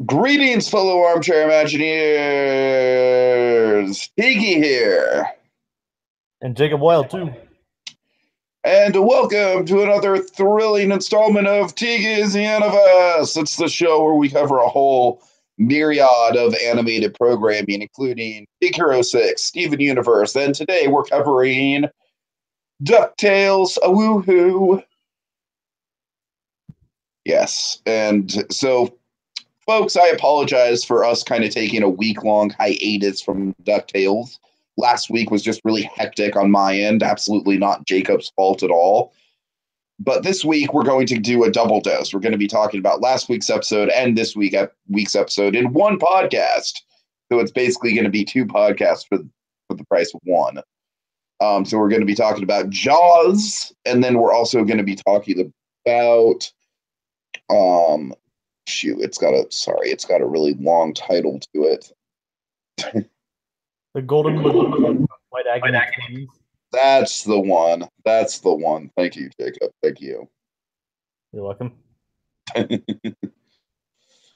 Greetings, fellow armchair Imagineers! Tiki here, And Jacob Wile, too. and welcome to another thrilling installment of Tiki's Universe. It's the show where we cover a whole myriad of animated programming, including Big Hero 6, Steven Universe, and today we're covering DuckTales, a woohoo! Yes, and so folks, I apologize for us kind of taking a week-long hiatus from DuckTales. Last week was just really hectic on my end. Absolutely not Jacob's fault at all. But this week, we're going to do a double dose. We're going to be talking about last week's episode and this week's episode in one podcast. So it's basically going to be two podcasts for the price of one. So we're going to be talking about Jaws, and then we're also going to be talking about it's got a really long title to it. The Golden Lagoon, White Agony. That's the one. Thank you, Jacob. Thank you. You're welcome.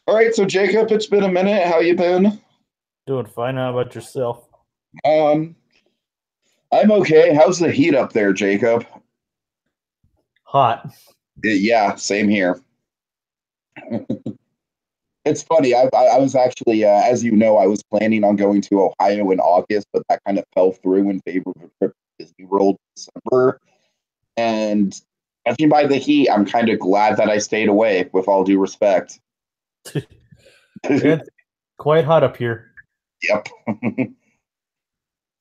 All right, so Jacob, it's been a minute. How you been? Doing fine. How about yourself? I'm okay. How's the heat up there, Jacob? Hot. Yeah, same here. It's funny. I was actually, as you know, I was planning on going to Ohio in August, but that kind of fell through in favor of a trip to Disney World in December. And judging by the heat, I'm kind of glad that I stayed away, with all due respect. It's quite hot up here. Yep.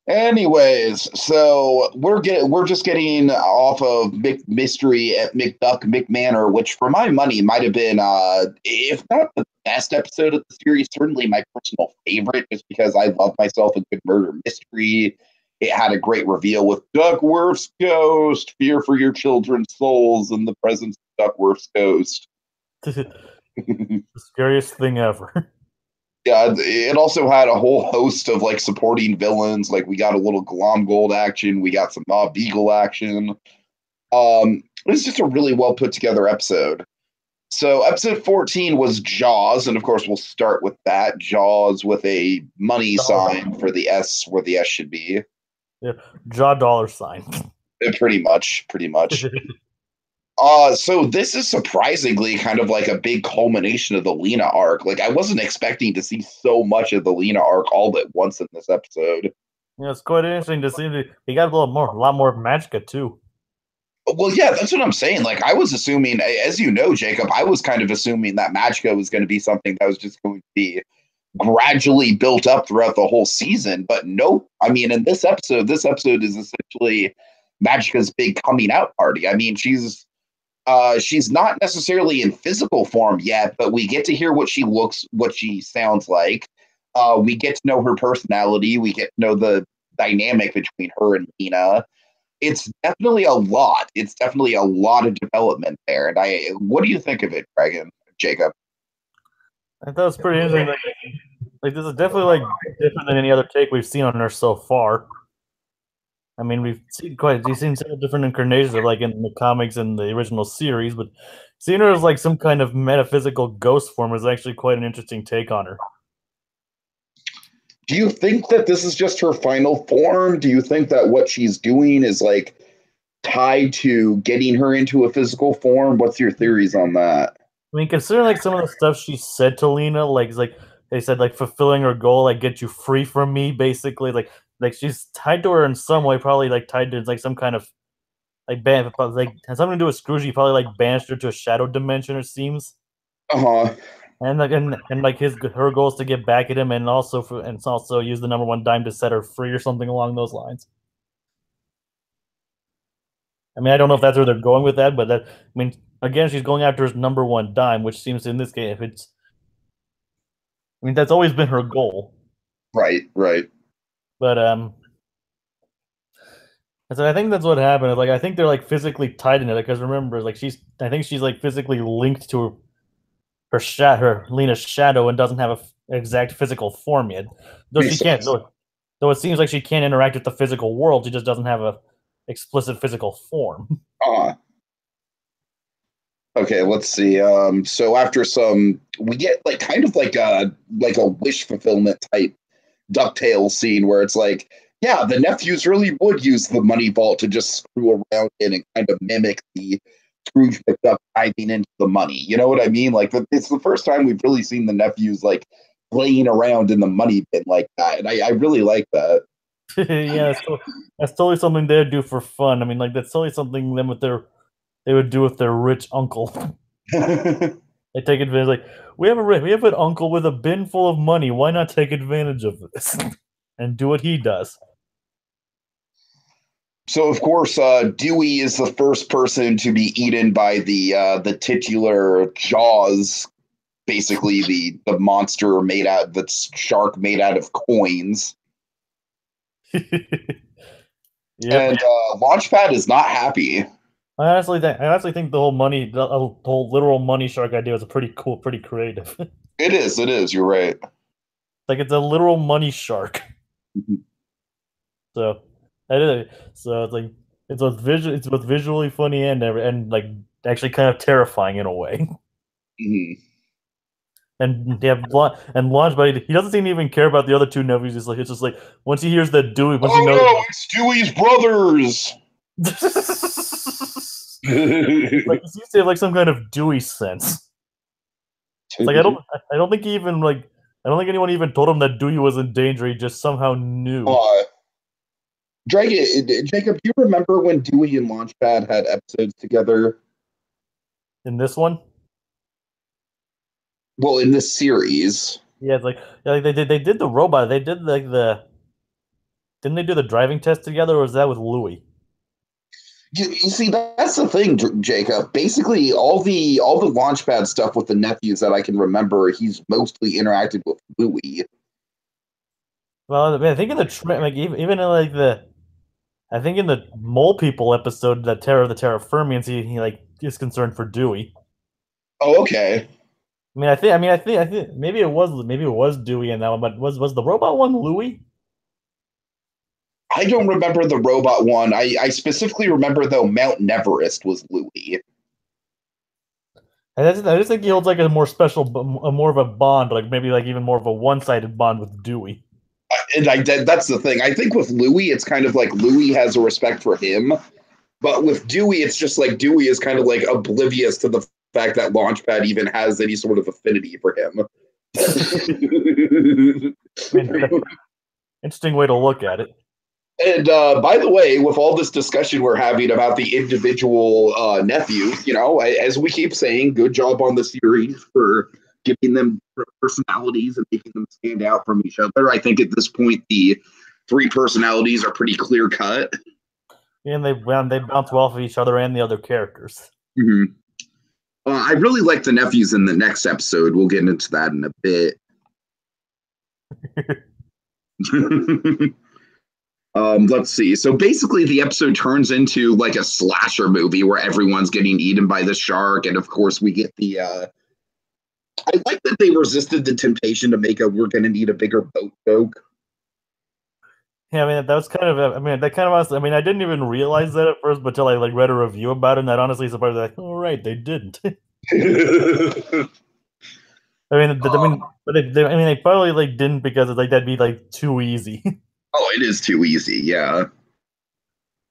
Anyways, so we're just getting off of Mystery at McDuck McManor, which for my money might have been, if not the best episode of the series, certainly my personal favorite, just because I love myself a good murder mystery. It had a great reveal with Duckworth's ghost, fear for your children's souls in the presence of Duckworth's ghost. The scariest thing ever. Yeah, it also had a whole host of like supporting villains. Like we got a little Gan Gold action, we got some Mob Beagle action. It was just a really well put together episode. So episode 14 was Jaws, and of course we'll start with that. Jaws with a money sign for the S where the S should be. Yeah, Jaw dollar sign. Pretty much. So this is surprisingly kind of like a big culmination of the Lena arc. Like I wasn't expecting to see so much of the Lena arc all at once in this episode. Yeah, it's quite interesting to see. He got a lot more Magica too. Well, yeah, that's what I'm saying. Like I was assuming, as you know, Jacob, I was kind of assuming that Magica was going to be something that was just going to be gradually built up throughout the whole season. But nope. I mean, in this episode is essentially Magica's big coming out party. I mean, she's not necessarily in physical form yet, but we get to hear what she sounds like. We get to know her personality. We get to know the dynamic between her and Lena. It's definitely a lot. It's definitely a lot of development there. And what do you think of it, Jacob? I thought it was pretty interesting. Like this is definitely like different than any other take we've seen on her so far. I mean, we've seen several different incarnations of like in the comics and the original series, but seeing her as like some kind of metaphysical ghost form is actually quite an interesting take on her. Do you think that this is just her final form? Do you think that what she's doing is like tied to getting her into a physical form? What's your theories on that? I mean, considering like some of the stuff she said to Lena, like they said like fulfilling her goal, like get you free from me, basically, like she's tied to her in some way, probably like tied to like some kind of like like has something to do with Scrooge. He probably like banished her to a shadow dimension, it seems. And like her goal is to get back at him, and also use the number one dime to set her free or something along those lines. I mean, I don't know if that's where they're going with that, but I mean, again, she's going after his number one dime, which seems in this case, I mean, that's always been her goal. Right. But so I think that's what happened. Like I think they're like physically tied in it because remember, like I think she's like physically linked to her Lena's shadow and doesn't have an exact physical form yet. Though she can't. Though it seems like she can't interact with the physical world, she just doesn't have a explicit physical form. Okay, let's see. So after we get like kind of like a wish fulfillment type DuckTales scene where it's like, yeah, the nephews really would use the money vault to just screw around in and kind of mimic the Scrooge McDuck diving into the money. You know what I mean? Like, it's the first time we've really seen the nephews like playing around in the money bin like that, and I really like that. Yeah, that's totally something they'd do for fun. I mean, like that's totally something they would do with their rich uncle. They take advantage. Like we have an uncle with a bin full of money. Why not take advantage of this and do what he does? So of course, Dewey is the first person to be eaten by the titular Jaws, basically the monster made out the shark made out of coins. Yep. And Launchpad is not happy. I honestly think the whole literal money shark idea was a pretty cool, pretty creative. It is. It is. You're right. Like it's a literal money shark. So that is so it's like it's both visually funny and like actually kind of terrifying in a way. Mm-hmm. And yeah, and Launch, but he doesn't seem to even care about the other two nephews. It's just like once he hears that Dewey, once he Oh knows, no, it's Dewey's brothers. like he seems to have like some kind of Dewey sense. It's like I don't think he even like I don't think anyone even told him that Dewey was in danger. He just somehow knew. Jacob, do you remember when Dewey and Launchpad had episodes together? In this one, Well, in this series. yeah, it's like they did the robot. They did like the didn't they do the driving test together, or was that with Louis? You see, that's the thing, Jacob. Basically, all the Launchpad stuff with the nephews that I can remember, he's mostly interacted with Louis. Well, I mean, I think in like even in like I think in the Mole People episode, that Terror of the Terra Firmians, he like is concerned for Dewey. Oh, okay. I think maybe it was Dewey in that one, but was the robot one Louis? I don't remember the robot one. I specifically remember though Mount Everest was Louis. I just think he holds like a more special, a more of a bond, like maybe like even more of a one-sided bond with Dewey. And that's the thing. I think with Louis, it's kind of like Louis has a respect for him, but with Dewey, it's just like Dewey is kind of like oblivious to the fact that Launchpad even has any sort of affinity for him. I mean, interesting way to look at it. And by the way, with all this discussion we're having about the individual nephews, as we keep saying, good job on the series for giving them personalities and making them stand out from each other. I think at this point, the three personalities are pretty clear cut. And they bounce well off of each other and the other characters. Mm-hmm. I really like the nephews in the next episode. We'll get into that in a bit. Let's see. So basically, the episode turns into like a slasher movie where everyone's getting eaten by the shark, and of course, we get the. I like that they resisted the temptation to make a "we're going to need a bigger boat" joke. Yeah, I mean that was kind of. I mean that kind of. I mean, I didn't even realize that at first, but until I like read a review about it, and that honestly surprised me. Like, oh right, they didn't. But they probably like didn't because it's like that'd be like too easy. Oh, it is too easy. Yeah.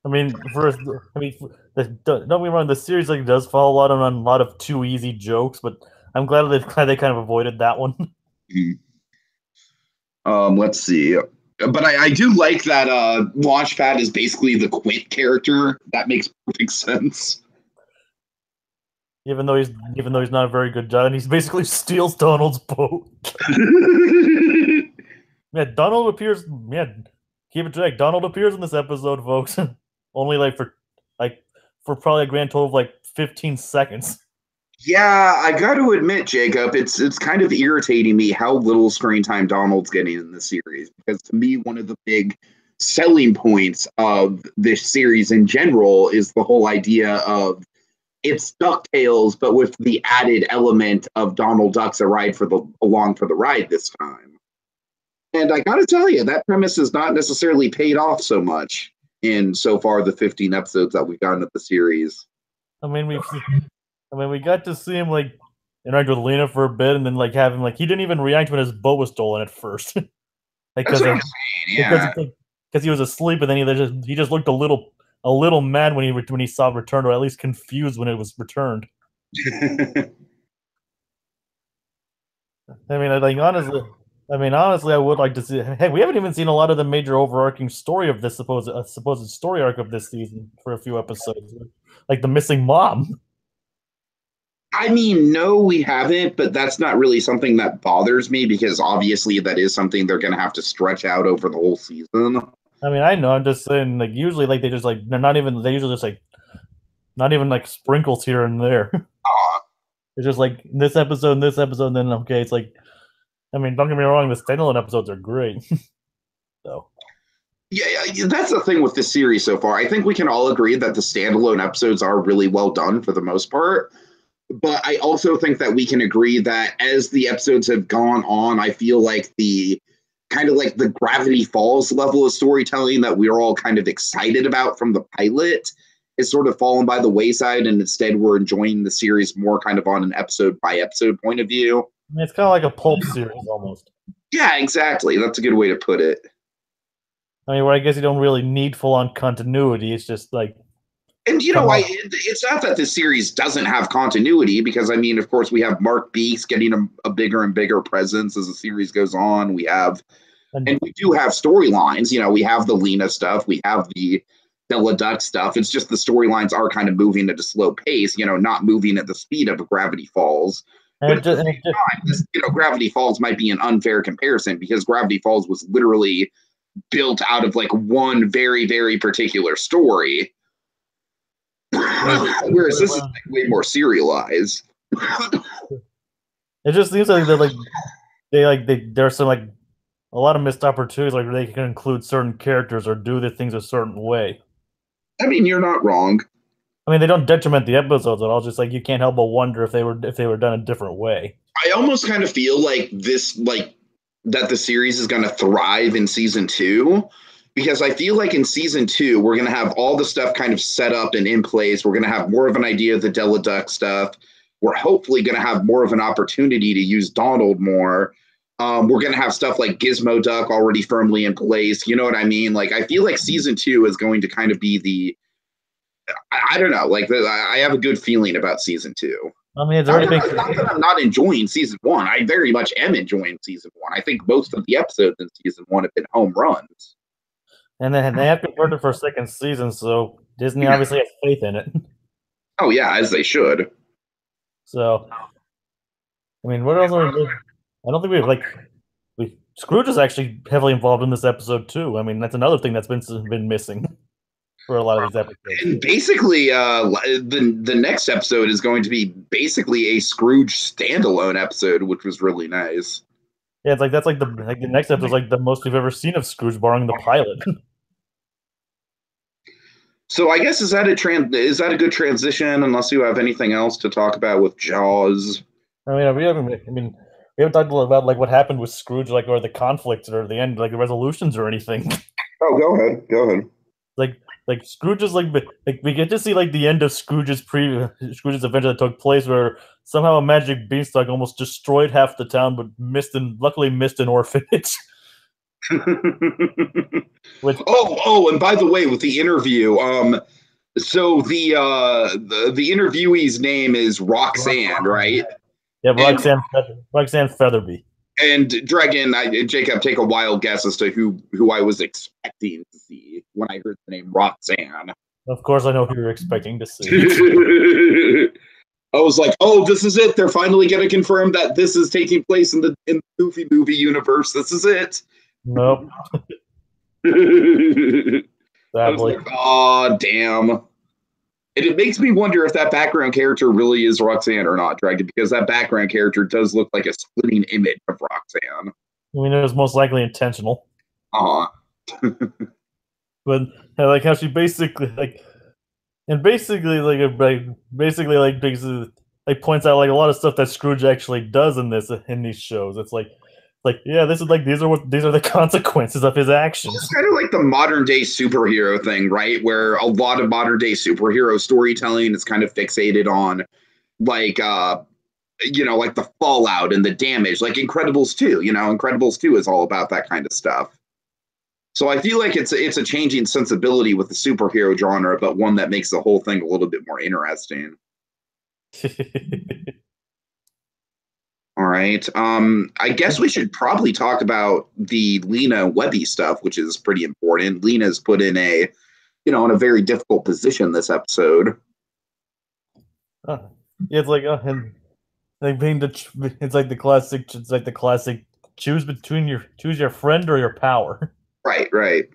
I mean, don't get me wrong. The series like does fall on a lot of too easy jokes, but I'm glad they kind of avoided that one. Let's see. But I do like that Launchpad is basically the Quint character. That makes perfect sense. Even though he's not a very good job, and he basically steals Donald's boat. Yeah, Donald appears. Yeah, keep it track. Donald appears in this episode, folks. Only for probably a grand total of like 15 seconds. Yeah, I got to admit, Jacob, it's kind of irritating me how little screen time Donald's getting in the series. Because to me, one of the big selling points of this series in general is the whole idea of it's DuckTales, but with the added element of Donald Duck's along for the ride this time. And I got to tell you, that premise has not necessarily paid off so much in so far the 15 episodes that we've gotten of the series. I mean, I mean, we got to see him like interact with Lena for a bit, and then like have him like he didn't even react when his boat was stolen at first, like That's because what I'm of saying. because Yeah. because he was asleep, and then he just looked a little mad when he saw it returned, or at least confused when it was returned. I mean, honestly, I would like to see. Hey, we haven't even seen a lot of the major overarching story of this supposed story arc of this season for a few episodes, like the missing mom. I mean, no, we haven't, but that's not really something that bothers me because obviously that is something they're going to have to stretch out over the whole season. I mean, I know. I'm just saying, like usually, like they just like they're not even. They usually just like not even like sprinkles here and there. Uh, It's just like this episode, and then okay, it's like. I mean, don't get me wrong. The standalone episodes are great. So. yeah, that's the thing with this series so far. I think we can all agree that the standalone episodes are really well done for the most part. But I also think that we can agree that as the episodes have gone on, I feel like the kind of like the Gravity Falls level of storytelling that we're all kind of excited about from the pilot is sort of fallen by the wayside. And instead, we're enjoying the series more kind of on an episode by episode point of view. I mean, it's kind of like a pulp series almost. Yeah, exactly. That's a good way to put it. I mean, where I guess you don't really need full on continuity. It's just like And come on. it's not that this series doesn't have continuity because I mean, of course, we have Mark Beeks getting a bigger and bigger presence as the series goes on. And And we do have storylines. We have the Lena stuff, we have the Della Duck stuff. It's just the storylines are kind of moving at a slow pace. Not moving at the speed of Gravity Falls. But at the and it same time, Gravity Falls might be an unfair comparison because Gravity Falls was literally built out of like one very, very particular story. Whereas this is like way more serialized. it just seems like there's some like a lot of missed opportunities, like where they can include certain characters or do the things a certain way. I mean, you're not wrong. I mean, they don't detriment the episodes at all. Just like you can't help but wonder if they were done a different way. I almost kind of feel like that the series is going to thrive in season 2 because I feel like in season 2 we're going to have all the stuff kind of set up and in place. We're going to have more of an idea of the Della Duck stuff. We're hopefully going to have more of an opportunity to use Donald more. We're going to have stuff like Gizmo Duck already firmly in place. You know what I mean? Like, I feel like season 2 is going to kind of be I don't know. Like, I have a good feeling about season 2. I mean, it's already been. Not that I'm not enjoying season 1. I very much am enjoying season 1. I think most of the episodes in season 1 have been home runs. And then they have confirmed it for a second season, so Disney obviously has faith in it. Oh yeah, as they should. So, I mean, what else are we? I don't think we have Scrooge is actually heavily involved in this episode too. I mean, that's another thing that's been missing for a lot of these episodes. And basically, the next episode is going to be basically a Scrooge standalone episode, which was really nice. Yeah, it's like that's like the next episode is like the most we've ever seen of Scrooge, barring the pilot. So I guess is that a good transition? Unless you have anything else to talk about with Jaws. I mean, we haven't talked about like what happened with Scrooge, like or the conflicts or the end, like the resolutions or anything. Oh, go ahead. Go ahead. Like Scrooge is like we get to see like the end of Scrooge's adventure that took place where somehow a magic beanstalk almost destroyed half the town, but luckily missed an orphanage. Which, and by the way, with the interview, so the interviewee's name is Roxanne, right? Yeah, Roxanne Featherby. And Dragon, Jacob, take a wild guess as to who I was expecting to see when I heard the name Roxanne. Of course, I know who you're expecting to see. I was like, oh, this is it. They're finally going to confirm that this is taking place in the Goofy movie universe. This is it. Nope. I was like, oh, damn. And it makes me wonder if that background character really is Roxanne or not, Dragon, because that background character does look like a splitting image of Roxanne. I mean, it was most likely intentional. Uh-huh. But I like how she basically points out like a lot of stuff that Scrooge actually does in these shows. It's like yeah, these are the consequences of his actions. It's kind of like the modern day superhero thing, right? Where a lot of modern day superhero storytelling is kind of fixated on like like the fallout and the damage, like Incredibles 2. Incredibles 2 is all about that kind of stuff. So I feel like it's a changing sensibility with the superhero genre, but one that makes the whole thing a little bit more interesting. All right. I guess we should probably talk about the Lena Webby stuff, which is pretty important. Lena's put in in a very difficult position this episode. It's like and like being it's like the classic choose your friend or your power. Right.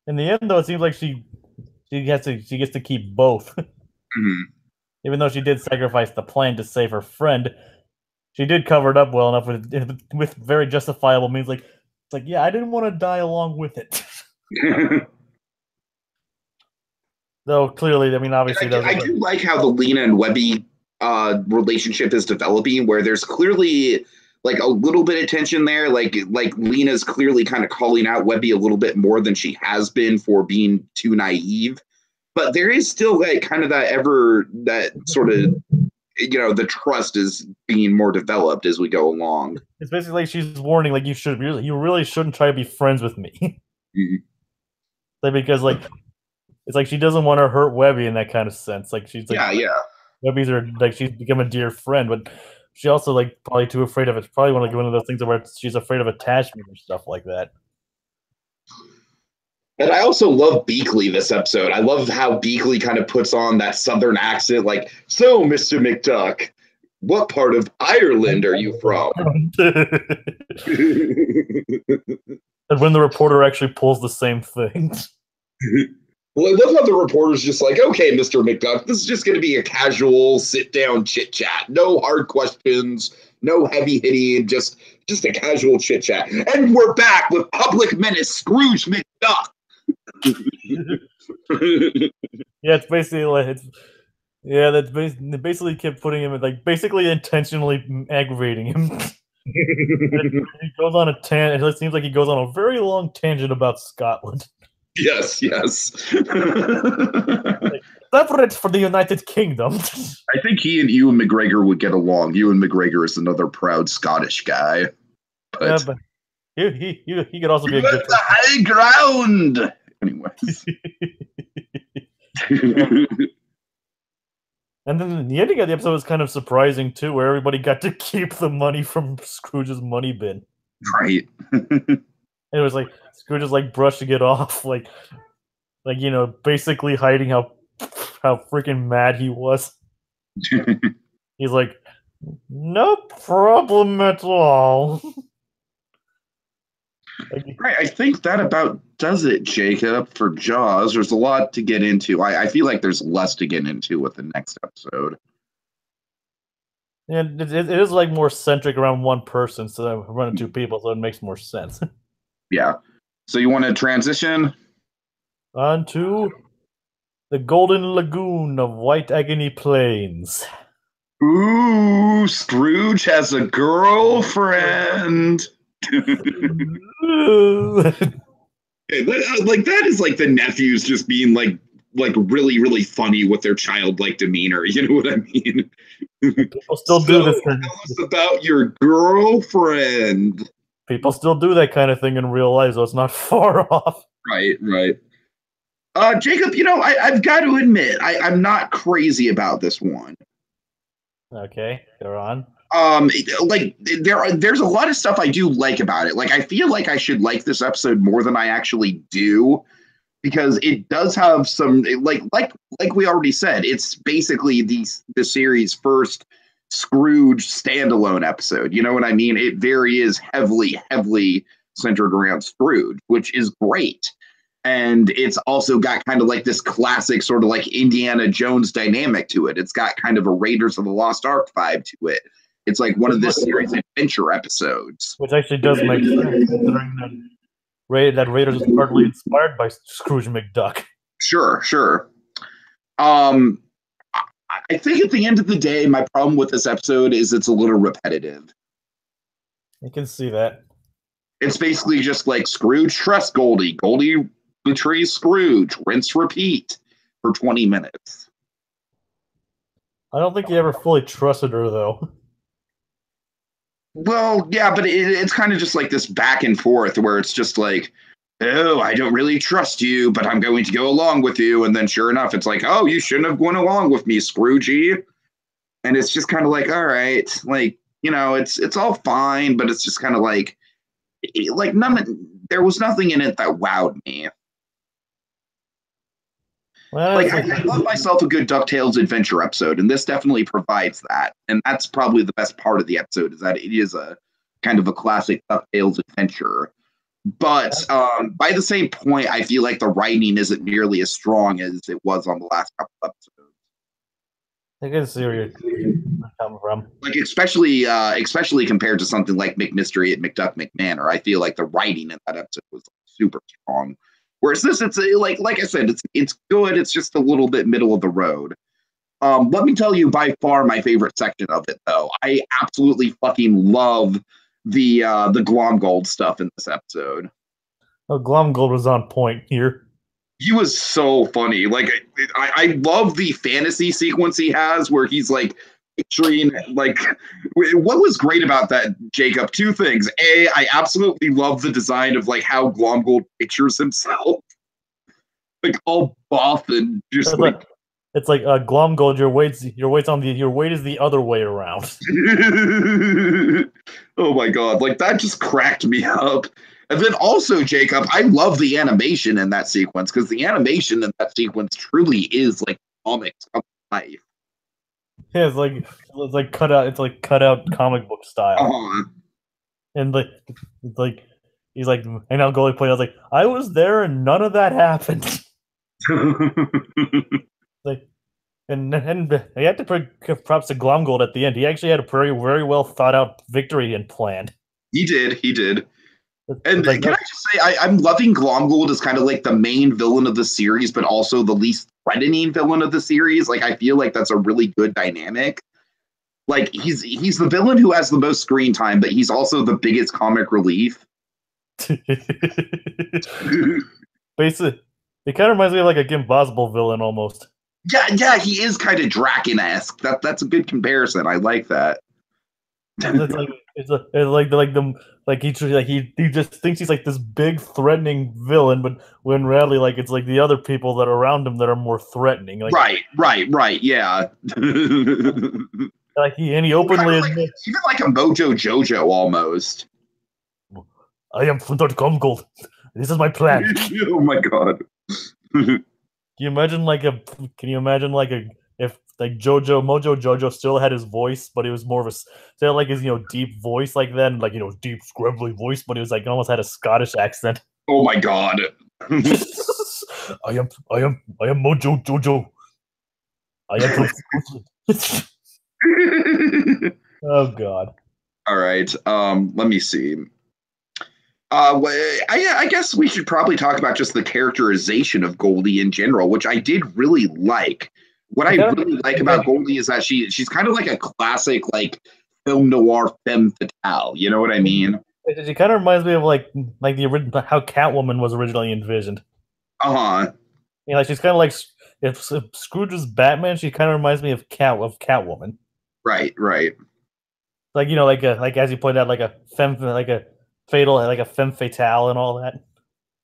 In the end, though, it seems like she gets to keep both. Mm-hmm. Even though she did sacrifice the plan to save her friend, she did cover it up well enough with very justifiable means. It's like, yeah, I didn't want to die along with it. Though clearly, I mean, obviously, I do like how the Lena and Webby relationship is developing, where there's clearly like a little bit of tension there. Like Lena's clearly kind of calling out Webby a little bit more than she has been for being too naive. But there is still like kind of that sort of, the trust is being more developed as we go along. It's basically like she's warning, like, you really shouldn't try to be friends with me. Mm-hmm. Like, because it's like she doesn't want to hurt Webby in that kind of sense. Like she's like, yeah. Webby's she's become a dear friend, but she also like probably too afraid of it. It's probably one of those things where she's afraid of attachment or stuff like that. And I also love Beakley this episode. I love how Beakley kind of puts on that southern accent, like, so, Mr. McDuck, what part of Ireland are you from? And when the reporter actually pulls the same thing. Well, I love how the reporter's just like, okay, Mr. McDuck, this is just going to be a casual sit-down chit-chat. No hard questions, no heavy-hitting, just a casual chit-chat. And we're back with Public Menace Scrooge McDuck. Yeah, it's basically like that's basically kept putting him basically intentionally aggravating him. He goes on a tangent. It seems like he goes on a very long tangent about Scotland. Yes. Separate for the United Kingdom. I think he and Ewan McGregor would get along. Ewan McGregor is another proud Scottish guy. But he could also be a good the high ground. Anyways. And then the ending of the episode was kind of surprising too, where everybody got to keep the money from Scrooge's money bin. Right. It was like Scrooge is like brushing it off, basically hiding how freaking mad he was. He's like, no problem at all. Right, I think that about does it, Jacob, for Jaws. There's a lot to get into. I feel like there's less to get into with the next episode. Yeah, it is like more centric around one person, so running two people, so it makes more sense. Yeah. So you want to transition? On to the Golden Lagoon of White Agony Plains. Ooh, Scrooge has a girlfriend. Like that is like the nephews just being like really, really funny with their childlike demeanor. You know what I mean? People still do this. Tell us about your girlfriend. People still do that kind of thing in real life, so it's not far off. Right. Jacob, I've got to admit, I'm not crazy about this one. Okay, go on. There's a lot of stuff I do like about it. Like, I feel like I should like this episode more than I actually do, because it does have some like we already said, it's basically the series' first Scrooge standalone episode. You know what I mean? It very is heavily centered around Scrooge, which is great. And it's also got kind of like this classic sort of like Indiana Jones dynamic to it. It's got kind of a Raiders of the Lost Ark vibe to it. It's like one of this series' adventure episodes. Which actually does make sense, considering that Raiders is partly inspired by Scrooge McDuck. Sure. I think at the end of the day, my problem with this episode is it's a little repetitive. I can see that. It's basically just like Scrooge trusts Goldie. Goldie betrays Scrooge. Rinse, repeat for 20 minutes. I don't think he ever fully trusted her though. Well, yeah, but it's kind of just like this back and forth where it's just like, oh, I don't really trust you, but I'm going to go along with you. And then sure enough, it's like, oh, you shouldn't have gone along with me, Scroogey. And it's just kind of like, all right, like, it's all fine, but it's just kind of like there was nothing in it that wowed me. Well, Like I love myself a good DuckTales adventure episode, and this definitely provides that. And that's probably the best part of the episode is that it is a kind of a classic DuckTales adventure. But by the same point, I feel like the writing isn't nearly as strong as it was on the last couple episodes. I can see where you're coming from. Like especially compared to something like McMystery at McDuck McManor, I feel like the writing in that episode was super strong. Whereas this, it's like I said, it's good. It's just a little bit middle of the road. Let me tell you, by far my favorite section of it, though. I absolutely fucking love the Gan Gold stuff in this episode. Oh, Glom Gold was on point here. He was so funny. Like I love the fantasy sequence he has where he's like picturing like what was great about that, Jacob? Two things. A, I absolutely love the design of like how Glomgold pictures himself. Like all buff and just like it's like Glom Gold, your weight is the other way around. Oh my god, like that just cracked me up. And then also, Jacob, I love the animation in that sequence because the animation in that sequence truly is like comics come to life. Yeah, it's like cut out. It's like cut out comic book style. And like he's like, and I'll go play. I was like, I was there, and none of that happened. Like, and he had to put props to Glomgold at the end. He actually had a very well thought out victory and planned. He did. And like, can I just say, I'm loving Glomgold as kind of like the main villain of the series, but also the least threatening villain of the series. Like, I feel like that's a really good dynamic. Like, he's the villain who has the most screen time, but he's also the biggest comic relief. Basically, it kind of reminds me of like a Kim Possible villain almost. Yeah, he is kind of Draken-esque. That's a good comparison. I like that. He just thinks he's like this big threatening villain, but when really like it's like the other people that are around him that are more threatening. Like, right, yeah. Like he openly admits, even like a Mojo Jojo almost. I am from Gold. This is my plan. Oh my god. Can you imagine if like Mojo Jojo still had his voice, but it was more of a still like his deep voice like then, like deep scrubbly voice, but it was like almost had a Scottish accent. Oh my god. I am Mojo Jojo. I am from Oh god. All right. Let me see. I guess we should probably talk about just the characterization of Goldie in general, which I did really like. What I really like about Goldie is that she's kind of like a classic like film noir femme fatale. You know what I mean? She kind of reminds me of like the original how Catwoman was originally envisioned. She's kind of like if Scrooge was Batman, she kind of reminds me of Catwoman. Right. Like like as you pointed out, like a femme fatale and all that.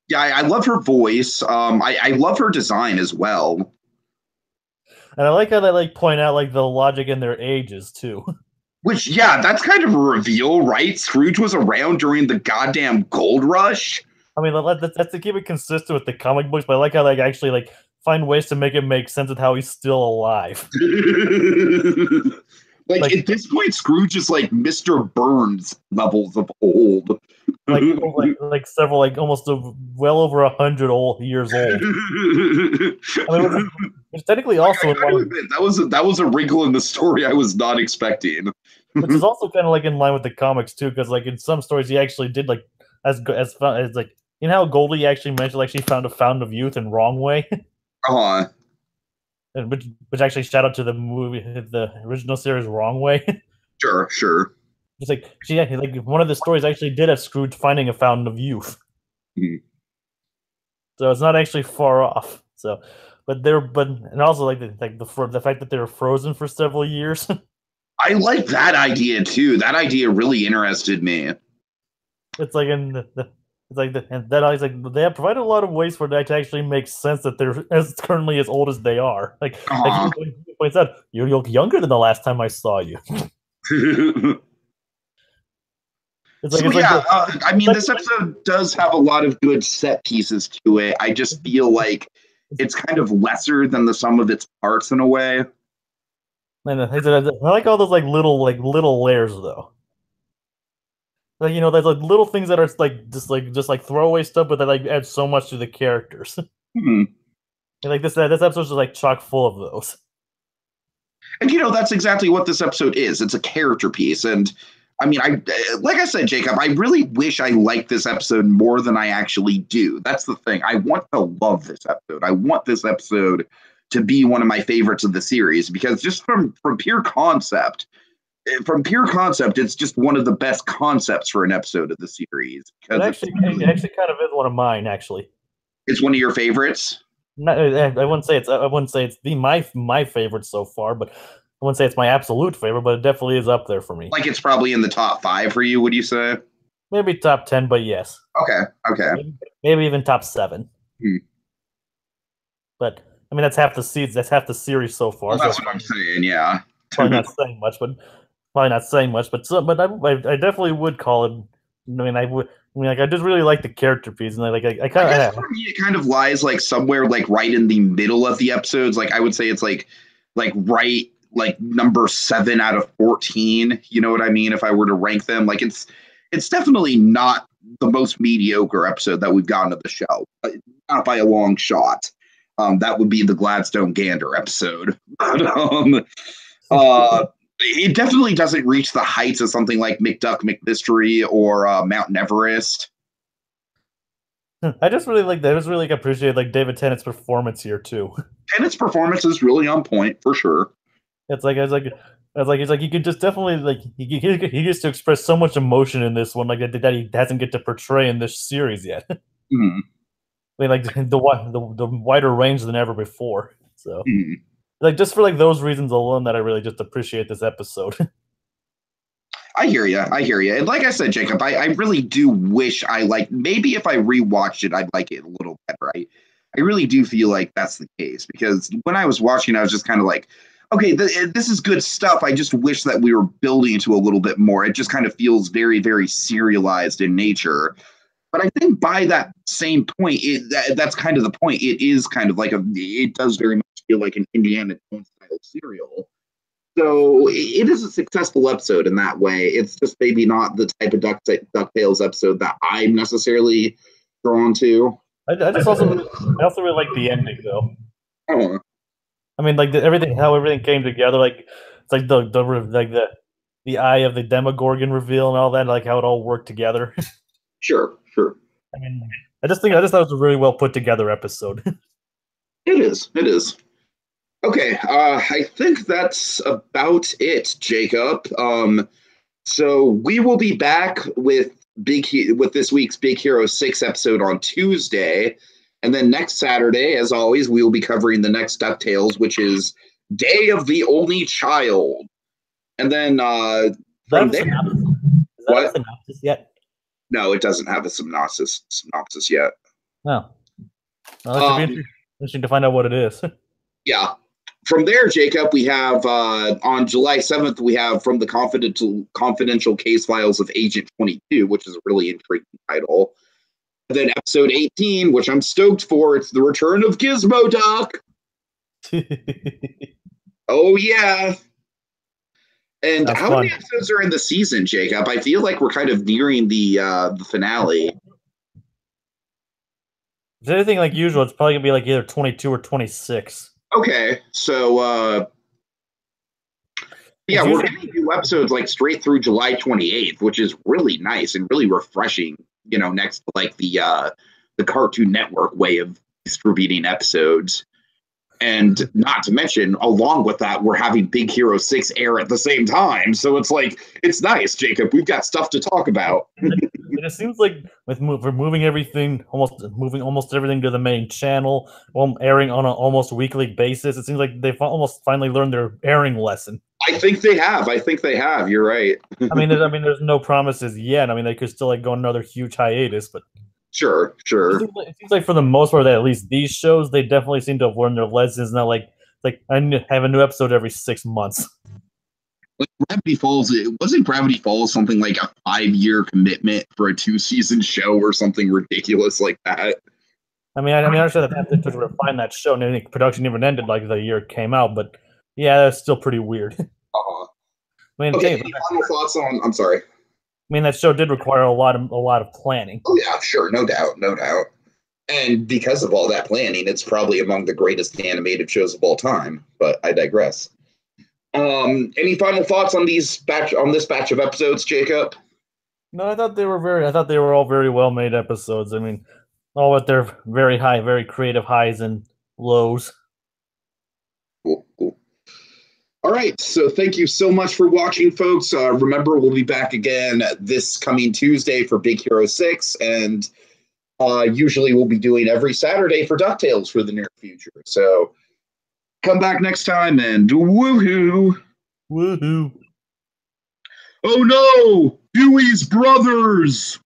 Yeah, I love her voice. I love her design as well. And I like how they point out the logic in their ages too. Which, yeah, that's kind of a reveal, right? Scrooge was around during the goddamn gold rush. I mean, that's to keep it consistent with the comic books, but I like how they actually find ways to make it make sense of how he's still alive. At this point, Scrooge is like Mr. Burns levels of old. Several almost well over 100 years old. I mean, it's technically also that was a wrinkle in the story I was not expecting. Which is also kind of in line with the comics too, because in some stories he actually did as how Goldie actually mentioned she found a fountain of youth in Wrong Way. And which actually shout out to the movie, the original series Wrong Way. Sure. It's one of the stories actually did have Scrooge finding a fountain of youth. So it's not actually far off. So, and also like the fact that they were frozen for several years. I like that idea too. That idea really interested me. It's like and that I was like they have provided a lot of ways for that to actually make sense that they're as currently as old as they are. Like he points out, you look younger than the last time I saw you. I mean, this episode does have a lot of good set pieces to it. I just feel like it's kind of lesser than the sum of its parts in a way. And I like all those little layers though. Like there's like little things that are just throwaway stuff, but that like add so much to the characters. Hmm. And like this episode's just like chock full of those. And that's exactly what this episode is. It's a character piece, and I mean, like I said, Jacob, I really wish I liked this episode more than I actually do. That's the thing. I want to love this episode. I want this episode to be one of my favorites of the series because just from pure concept, it's just one of the best concepts for an episode of the series. It actually kind of is one of mine. Actually, it's one of your favorites. No, I wouldn't say it's my favorite so far, but I wouldn't say it's my absolute favorite, but it definitely is up there for me. Like it's probably in the top 5 for you, would you say? Maybe top 10, but yes. Okay. Maybe even top 7. But I mean, that's half the series so far. Well, that's what I'm saying. Yeah. Probably not saying much, but I definitely would call it. I mean, I just really like the character piece, and I kind of. For me, it kind of lies like somewhere like right in the middle of the episodes. Like I would say it's like right like number 7 out of 14. You know what I mean? If I were to rank them, like it's definitely not the most mediocre episode that we've gotten of the show, not by a long shot. That would be the Gladstone Gander episode. It definitely doesn't reach the heights of something like McDuck McMystery or Mount Everest. I just really appreciate like David Tennant's performance here too. Tennant's performance is really on point for sure. It's like you could just definitely like he gets to express so much emotion in this one like that he doesn't get to portray in this series yet. Mm-hmm. I mean, like the wider range than ever before. So, like just for like those reasons alone, that I really just appreciate this episode. I hear you. And like I said, Jacob, I really do wish maybe if I rewatched it, I'd like it a little better. I really do feel like that's the case because when I was watching, I was just kind of like, okay, this is good stuff. I just wish that we were building to a little bit more. It just kind of feels very, very serialized in nature. But I think by that same point, that's kind of the point. It is kind of like it does very much feel like an Indiana Jones style serial. So it is a successful episode in that way. It's just maybe not the type of DuckTales episode that I'm necessarily drawn to. I also really like the ending though. Oh. I mean, like how everything came together. Like it's like the eye of the Demogorgon reveal and all that. Like how it all worked together. Sure. I mean, I just thought it was a really well put together episode. It is. Okay, I think that's about it, Jacob. So we will be back with this week's Big Hero 6 episode on Tuesday. And then next Saturday, as always, we will be covering the next DuckTales, which is Day of the Only Child. And then from there... Is that a synopsis yet? No, it doesn't have a synopsis yet. No. Well, it should be interesting to find out what it is. Yeah. From there, Jacob, we have on July 7th, we have From the Confidential Case Files of Agent 22, which is a really intriguing title. And then episode 18, which I'm stoked for, it's The Return of Gizmo Duck. Oh, yeah. And that's how fun. Many episodes are in the season, Jacob? I feel like we're kind of nearing the finale. If anything like usual, it's probably going to be like either 22 or 26. Okay, so yeah, we're going to do episodes like straight through July 28th, which is really nice and really refreshing, next to like the Cartoon Network way of distributing episodes. And not to mention, along with that, we're having Big Hero 6 air at the same time. So it's like, it's nice, Jacob. We've got stuff to talk about. It just seems like we're moving everything, almost everything to the main channel, airing on an almost weekly basis. It seems like they've almost finally learned their airing lesson. I think they have. I think they have. You're right. There's no promises yet. I mean, they could still like go on another huge hiatus, but Sure. it seems like for the most part that at least these shows, they definitely seem to have learned their lessons. Not like I have a new episode every 6 months. Like Gravity Falls, it wasn't Gravity Falls something like a 5-year commitment for a 2-season show or something ridiculous like that. I understand that they had to refine that show, and the production even ended like the year it came out. But yeah, that's still pretty weird. Okay, any final thoughts on? I'm sorry. That show did require a lot of planning. Oh yeah, sure, no doubt. And because of all that planning, it's probably among the greatest animated shows of all time. But I digress. Any final thoughts on this batch of episodes, Jacob? No, I thought they were all very well made episodes. All with their very high, very creative highs and lows. Cool. All right, so thank you so much for watching, folks. Remember, we'll be back again this coming Tuesday for Big Hero 6, and usually we'll be doing every Saturday for DuckTales for the near future. So come back next time, and woohoo! Woohoo! Oh no! Dewey's brothers!